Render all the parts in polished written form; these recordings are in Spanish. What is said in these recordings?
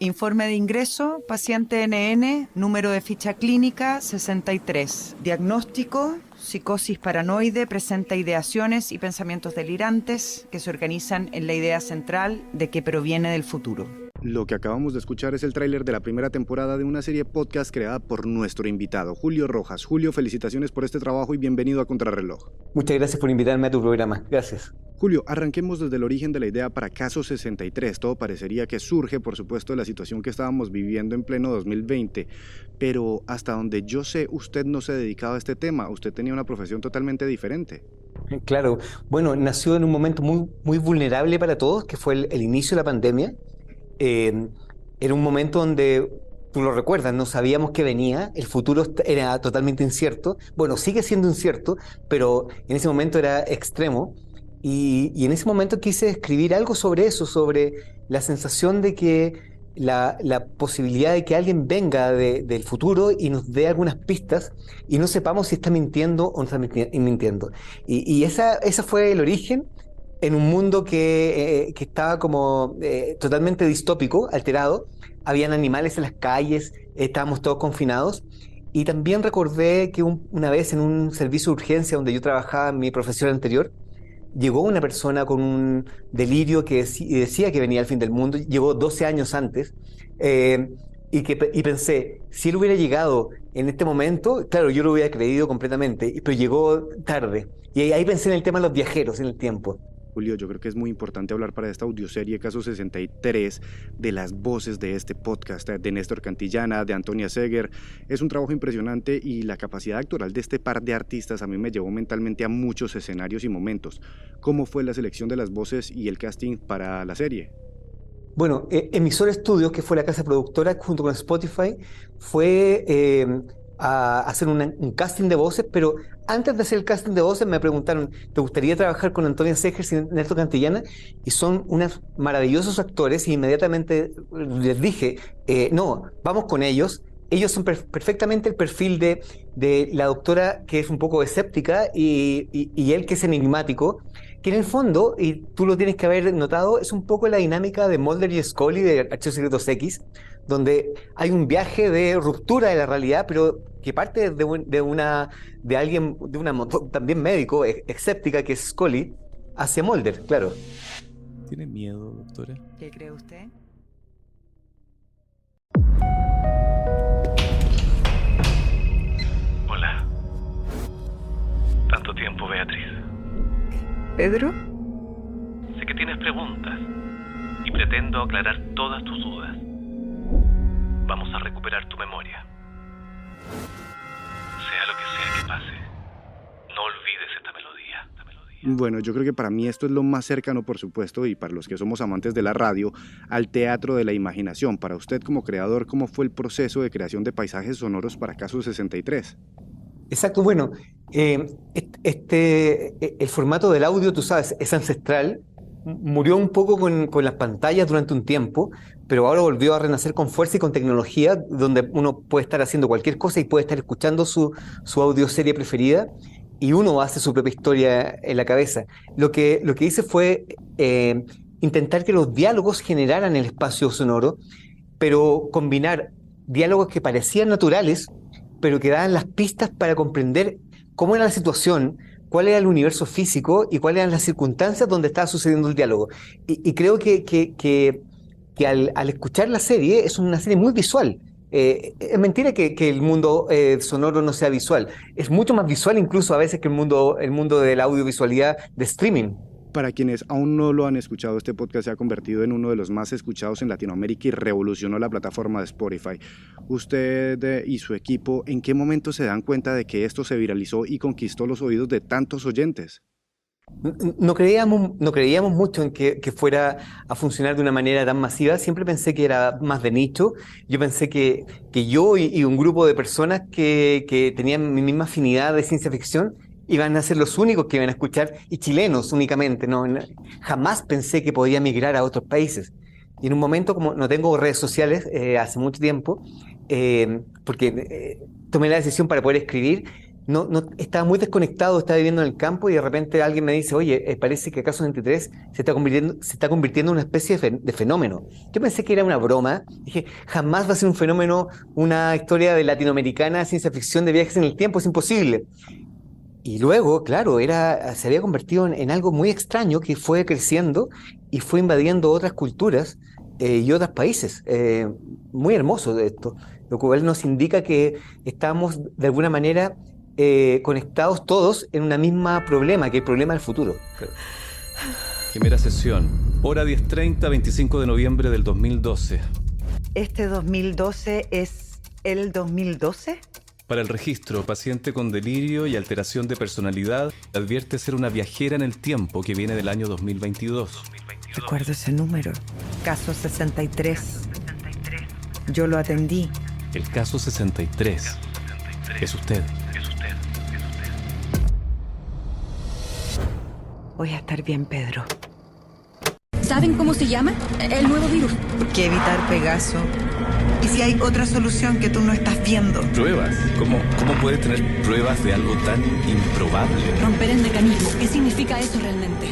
Informe de ingreso, paciente NN, número de ficha clínica 63. Diagnóstico, psicosis paranoide, presenta ideaciones y pensamientos delirantes que se organizan en la idea central de que proviene del futuro. Lo que acabamos de escuchar es el tráiler de la primera temporada de una serie podcast creada por nuestro invitado, Julio Rojas. Julio, felicitaciones por este trabajo y bienvenido a Contrarreloj. Muchas gracias por invitarme a tu programa. Gracias. Julio, arranquemos desde el origen de la idea para Caso 63. Todo parecería que surge, por supuesto, de la situación que estábamos viviendo en pleno 2020, pero hasta donde yo sé, usted no se dedicaba a este tema, usted tenía una profesión totalmente diferente. Claro, bueno, nació en un momento muy vulnerable para todos, que fue el inicio de la pandemia. Era un momento donde, tú lo recuerdas, no sabíamos qué venía, el futuro era totalmente incierto. Bueno, sigue siendo incierto, pero en ese momento era extremo. Y en ese momento quise escribir algo sobre eso, sobre la sensación de que la posibilidad de que alguien venga del futuro y nos dé algunas pistas y no sepamos si está mintiendo o no está mintiendo. Y esa fue el origen en un mundo que estaba como totalmente distópico, alterado. Habían animales en las calles, estábamos todos confinados. Y también recordé que una vez en un servicio de urgencia donde yo trabajaba en mi profesión anterior, llegó una persona con un delirio que decía que venía el fin del mundo. Llegó 12 años antes, y pensé, si él hubiera llegado en este momento, claro, yo lo hubiera creído completamente, pero llegó tarde. Y ahí pensé en el tema de los viajeros en el tiempo. Julio, yo creo que es muy importante hablar para esta audioserie Caso 63 de las voces de este podcast, de Néstor Cantillana, de Antonia Seger. Es un trabajo impresionante y la capacidad actoral de este par de artistas a mí me llevó mentalmente a muchos escenarios y momentos. ¿Cómo fue la selección de las voces y el casting para la serie? Bueno, Emisor Estudios, que fue la casa productora junto con Spotify, fue a hacer un casting de voces, pero antes de hacer el casting de voces me preguntaron, ¿te gustaría trabajar con Antonia Segers y Néstor Cantillana? Y son unos maravillosos actores y inmediatamente les dije, no, vamos con ellos. Ellos son perfectamente el perfil de la doctora que es un poco escéptica y él que es enigmático, que en el fondo, y tú lo tienes que haber notado, es un poco la dinámica de Mulder y Scully de Archivos Secretos X, donde hay un viaje de ruptura de la realidad, pero que parte de alguien, también médico, escéptica, que es Scully, hacia Mulder, claro. ¿Tiene miedo, doctora? ¿Qué cree usted? Hola. Tanto tiempo, Beatriz. ¿Pedro? Sé que tienes preguntas y pretendo aclarar todas tus dudas. Vamos a recuperar tu memoria. Sea lo que sea que pase, no olvides esta melodía. Bueno, yo creo que para mí esto es lo más cercano, por supuesto, y para los que somos amantes de la radio, al teatro de la imaginación. Para usted como creador, ¿cómo fue el proceso de creación de paisajes sonoros para Caso 63? Exacto, bueno, el formato del audio, tú sabes, es ancestral, murió un poco con las pantallas durante un tiempo, pero ahora volvió a renacer con fuerza y con tecnología, donde uno puede estar haciendo cualquier cosa y puede estar escuchando su audioserie preferida, y uno hace su propia historia en la cabeza. Lo que hice fue intentar que los diálogos generaran el espacio sonoro, pero combinar diálogos que parecían naturales, pero que daban las pistas para comprender cómo era la situación, cuál era el universo físico y cuáles eran las circunstancias donde estaba sucediendo el diálogo. Y creo que al escuchar la serie, es una serie muy visual. Es mentira que el mundo sonoro no sea visual. Es mucho más visual incluso a veces que el mundo de la audiovisualidad de streaming. Para quienes aún no lo han escuchado, este podcast se ha convertido en uno de los más escuchados en Latinoamérica y revolucionó la plataforma de Spotify. Usted y su equipo, ¿en qué momento se dan cuenta de que esto se viralizó y conquistó los oídos de tantos oyentes? No creíamos mucho en que fuera a funcionar de una manera tan masiva. Siempre pensé que era más de nicho. Yo pensé que yo y un grupo de personas que tenían mi misma afinidad de ciencia ficción iban a ser los únicos que iban a escuchar, y chilenos únicamente, ¿no? Jamás pensé que podía migrar a otros países. Y en un momento, como no tengo redes sociales hace mucho tiempo, porque tomé la decisión para poder escribir, estaba muy desconectado, estaba viviendo en el campo y de repente alguien me dice, oye, parece que Caso 23 se está convirtiendo en una especie de fenómeno. Yo pensé que era una broma, dije, jamás va a ser un fenómeno, una historia de latinoamericana, ciencia ficción de viajes en el tiempo, es imposible. Y luego, claro, se había convertido en algo muy extraño que fue creciendo y fue invadiendo otras culturas y otros países. Muy hermoso de esto, lo cual nos indica que estamos de alguna manera conectados todos en un mismo problema, que es el problema del futuro. Primera sesión, hora 10:30, 25 de noviembre del 2012. ¿Este 2012 es el 2012? Para el registro, paciente con delirio y alteración de personalidad advierte ser una viajera en el tiempo que viene del año 2022. Recuerdo ese número. Caso 63. Yo lo atendí. El caso 63. Es usted. Voy a estar bien, Pedro. ¿Saben cómo se llama? El nuevo virus. Que evitar Pegaso. ¿Y si hay otra solución que tú no estás viendo? ¿Pruebas? ¿Cómo puede tener pruebas de algo tan improbable? Romper el mecanismo. ¿Qué significa eso realmente?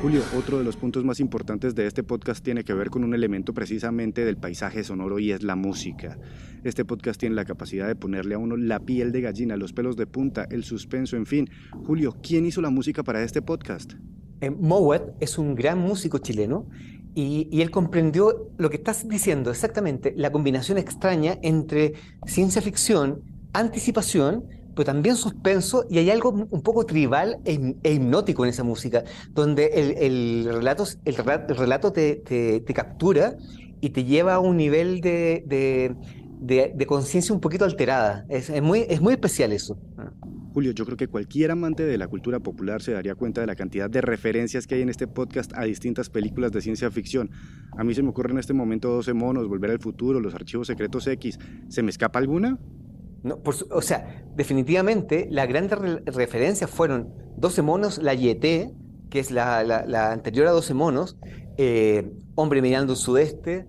Julio, otro de los puntos más importantes de este podcast tiene que ver con un elemento precisamente del paisaje sonoro y es la música. Este podcast tiene la capacidad de ponerle a uno la piel de gallina, los pelos de punta, el suspenso, en fin. Julio, ¿quién hizo la música para este podcast? Mowat es un gran músico chileno y él comprendió lo que estás diciendo exactamente, la combinación extraña entre ciencia ficción, anticipación, pero también suspenso, y hay algo un poco tribal e hipnótico en esa música, donde el relato te captura y te lleva a un nivel de conciencia un poquito alterada. Es muy especial eso. Julio, yo creo que cualquier amante de la cultura popular se daría cuenta de la cantidad de referencias que hay en este podcast a distintas películas de ciencia ficción. A mí se me ocurre en este momento 12 monos, Volver al futuro, Los archivos secretos X. ¿Se me escapa alguna? No, definitivamente las grandes referencias fueron 12 monos, la Yeté, que es la anterior a 12 monos, Hombre mirando al sudeste.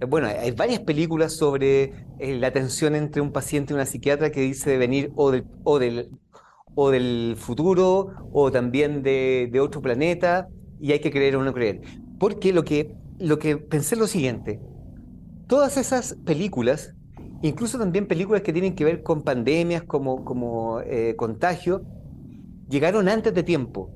Bueno, hay varias películas sobre la tensión entre un paciente y una psiquiatra que dice de venir o del futuro o también de otro planeta, y hay que creer o no creer. Porque lo que pensé es lo siguiente: todas esas películas, incluso también películas que tienen que ver con pandemias como Contagio, llegaron antes de tiempo,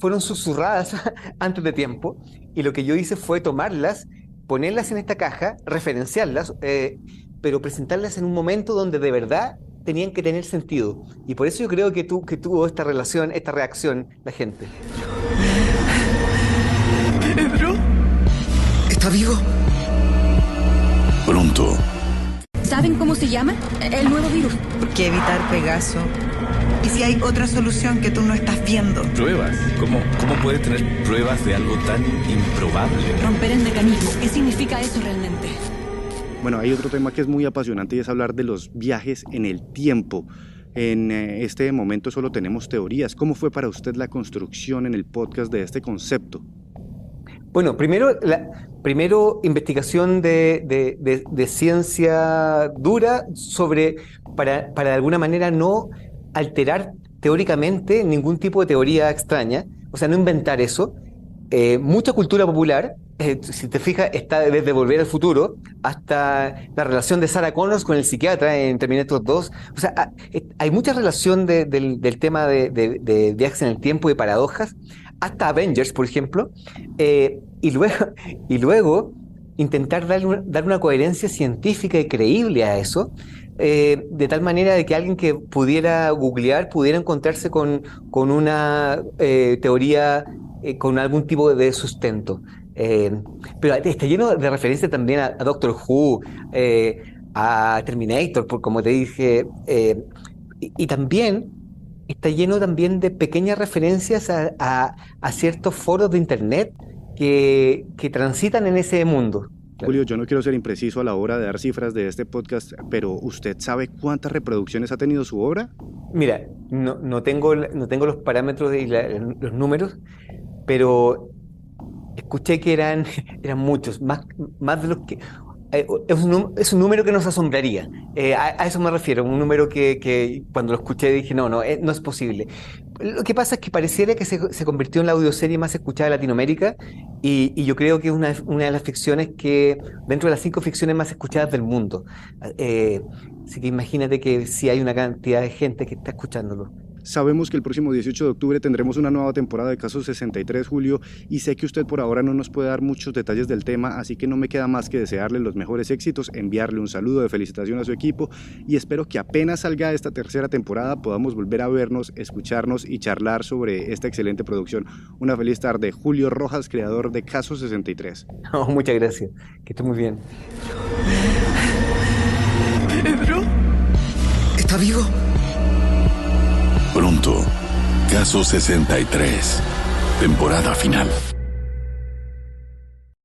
fueron susurradas antes de tiempo, y lo que yo hice fue tomarlas, ponerlas en esta caja, referenciarlas, pero presentarlas en un momento donde de verdad tenían que tener sentido. Y por eso yo creo que tuvo esta reacción la gente. ¿Pedro? ¿Está vivo? Pronto. ¿Saben cómo se llama? El nuevo virus. Que evitar Pegaso. ¿Y si hay otra solución que tú no estás viendo? ¿Pruebas? ¿Cómo puede tener pruebas de algo tan improbable? Romper el mecanismo. ¿Qué significa eso realmente? Bueno, hay otro tema que es muy apasionante y es hablar de los viajes en el tiempo. En este momento solo tenemos teorías. ¿Cómo fue para usted la construcción en el podcast de este concepto? Bueno, primero investigación de ciencia dura para de alguna manera no alterar teóricamente ningún tipo de teoría extraña, o sea, no inventar eso. Mucha cultura popular, si te fijas, está desde Volver al futuro hasta la relación de Sarah Connor con el psiquiatra en Terminator 2. O sea, hay mucha relación del tema de viajes en el tiempo y paradojas, hasta Avengers, por ejemplo, y luego intentar dar una coherencia científica y creíble a eso, de tal manera de que alguien que pudiera googlear pudiera encontrarse con una teoría con algún tipo de sustento. Pero está lleno de referencias también a Doctor Who, a Terminator, como te dije, y también está lleno también de pequeñas referencias a ciertos foros de internet que transitan en ese mundo. Julio, yo no quiero ser impreciso a la hora de dar cifras de este podcast, pero ¿usted sabe cuántas reproducciones ha tenido su obra? Mira, no tengo los parámetros y los números, pero escuché que eran muchos, más de los que... Es un número que nos asombraría. A eso me refiero, un número que cuando lo escuché dije, no es posible. Lo que pasa es que pareciera que se convirtió en la audioserie más escuchada de Latinoamérica y yo creo que es una de las ficciones que, dentro de las 5 ficciones más escuchadas del mundo. Así que imagínate que sí hay una cantidad de gente que está escuchándolo. Sabemos que el próximo 18 de octubre tendremos una nueva temporada de Caso 63, Julio, y sé que usted por ahora no nos puede dar muchos detalles del tema, así que no me queda más que desearle los mejores éxitos, enviarle un saludo de felicitación a su equipo y espero que apenas salga esta tercera temporada podamos volver a vernos, escucharnos y charlar sobre esta excelente producción. Una feliz tarde. Julio Rojas, creador de Caso 63. Oh, muchas gracias, que esté muy bien. ¿Pedro? ¿Está vivo? Pronto, Caso 63, temporada final.